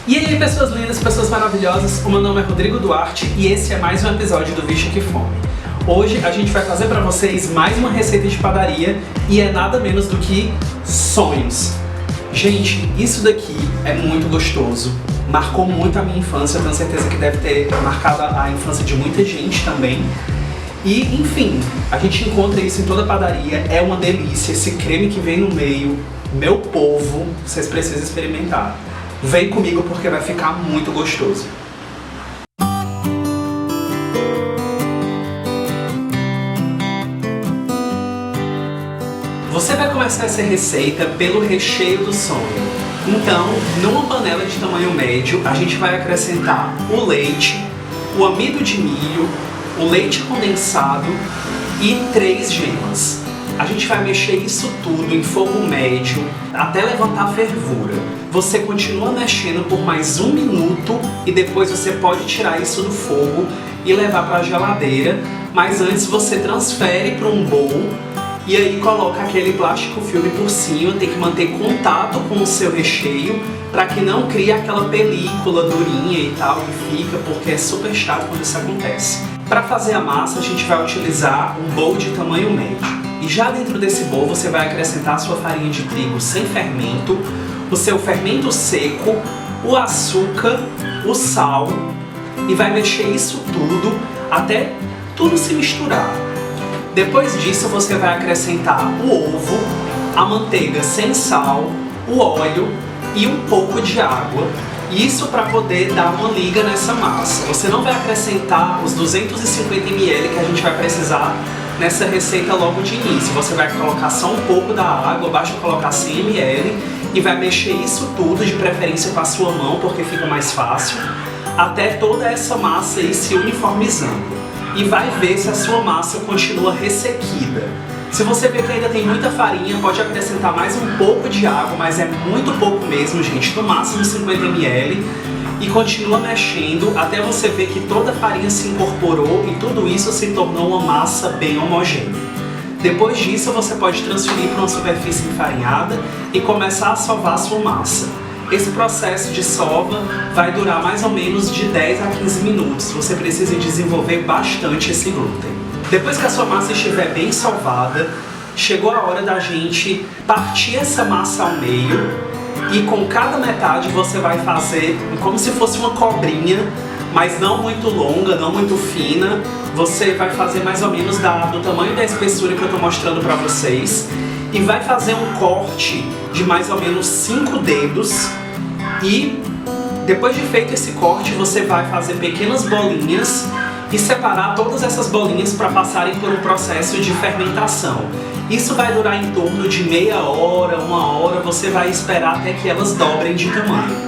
E aí, pessoas lindas, pessoas maravilhosas, o meu nome é Rodrigo Duarte e esse é mais um episódio do Vixe Que Fome. Hoje a gente vai fazer pra vocês mais uma receita de padaria e é nada menos do que sonhos. Gente, isso daqui é muito gostoso, marcou muito a minha infância, eu tenho certeza que deve ter marcado a infância de muita gente também. E, enfim, a gente encontra isso em toda padaria, é uma delícia, esse creme que vem no meio, meu povo, vocês precisam experimentar. Vem comigo porque vai ficar muito gostoso. Você vai começar essa receita pelo recheio do sonho. Então, numa panela de tamanho médio, a gente vai acrescentar o leite, o amido de milho, o leite condensado e 3 gemas. A gente vai mexer isso tudo em fogo médio até levantar fervura. Você continua mexendo por mais 1 minuto e depois você pode tirar isso do fogo e levar para a geladeira, mas antes você transfere para um bowl e aí coloca aquele plástico filme por cima, tem que manter contato com o seu recheio para que não crie aquela película durinha e tal que fica, porque é super chato quando isso acontece. Para fazer a massa a gente vai utilizar um bowl de tamanho médio. E já dentro desse bowl você vai acrescentar a sua farinha de trigo sem fermento, o seu fermento seco, o açúcar, o sal e vai mexer isso tudo até tudo se misturar. Depois disso você vai acrescentar o ovo, a manteiga sem sal, o óleo e um pouco de água. Isso para poder dar uma liga nessa massa. Você não vai acrescentar os 250 ml que a gente vai precisar nessa receita logo de início. Você vai colocar só um pouco da água, basta colocar 100 ml e vai mexer isso tudo, de preferência com a sua mão, porque fica mais fácil, até toda essa massa ir se uniformizando. E vai ver se a sua massa continua ressequida. Se você ver que ainda tem muita farinha, pode acrescentar mais um pouco de água, mas é muito pouco mesmo, gente, no máximo 50 ml. E continua mexendo até você ver que toda a farinha se incorporou e tudo isso se tornou uma massa bem homogênea. Depois disso você pode transferir para uma superfície enfarinhada e começar a sovar a sua massa. Esse processo de sova vai durar mais ou menos de 10 a 15 minutos. Você precisa desenvolver bastante esse glúten. Depois que a sua massa estiver bem sovada, chegou a hora da gente partir essa massa ao meio. E com cada metade você vai fazer como se fosse uma cobrinha, mas não muito longa, não muito fina. Você vai fazer mais ou menos do tamanho da espessura que eu estou mostrando para vocês. E vai fazer um corte de mais ou menos 5 dedos. E depois de feito esse corte, você vai fazer pequenas bolinhas e separar todas essas bolinhas para passarem por um processo de fermentação. Isso vai durar em torno de meia hora, 1 hora, você vai esperar até que elas dobrem de tamanho.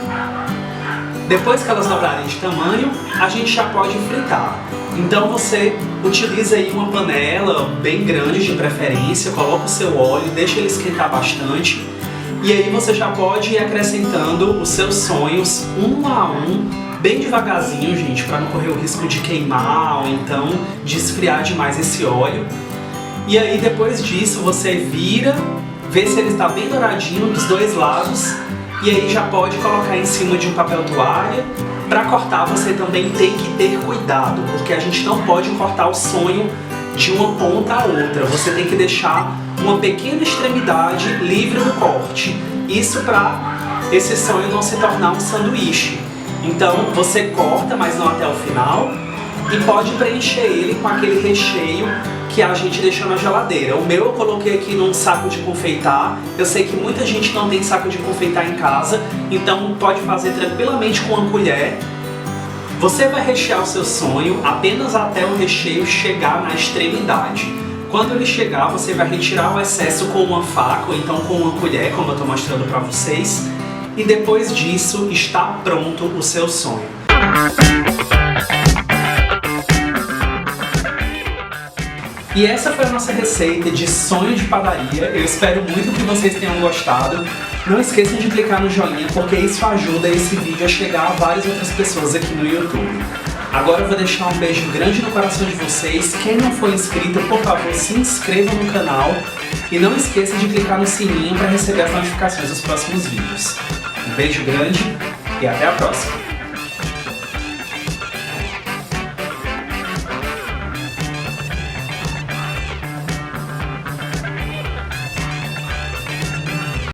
Depois que elas dobrarem de tamanho, a gente já pode fritar. Então você utiliza aí uma panela bem grande de preferência, coloca o seu óleo, deixa ele esquentar bastante. E aí você já pode ir acrescentando os seus sonhos um a um, bem devagarzinho, gente, para não correr o risco de queimar ou então de esfriar demais esse óleo. E aí depois disso você vira, vê se ele está bem douradinho dos dois lados e aí já pode colocar em cima de um papel toalha. Para cortar você também tem que ter cuidado, porque a gente não pode cortar o sonho de uma ponta a outra. Você tem que deixar uma pequena extremidade livre do corte. Isso para esse sonho não se tornar um sanduíche. Então você corta, mas não até o final, e pode preencher ele com aquele recheio que a gente deixou na geladeira. O meu eu coloquei aqui num saco de confeitar. Eu sei que muita gente não tem saco de confeitar em casa, então pode fazer tranquilamente com uma colher. Você vai rechear o seu sonho apenas até o recheio chegar na extremidade. Quando ele chegar, você vai retirar o excesso com uma faca ou então com uma colher, como eu estou mostrando para vocês. E depois disso, está pronto o seu sonho. E essa foi a nossa receita de sonho de padaria. Eu espero muito que vocês tenham gostado. Não esqueçam de clicar no joinha, porque isso ajuda esse vídeo a chegar a várias outras pessoas aqui no YouTube. Agora eu vou deixar um beijo grande no coração de vocês. Quem não for inscrito, por favor, se inscreva no canal. E não esqueça de clicar no sininho para receber as notificações dos próximos vídeos. Um beijo grande e até a próxima!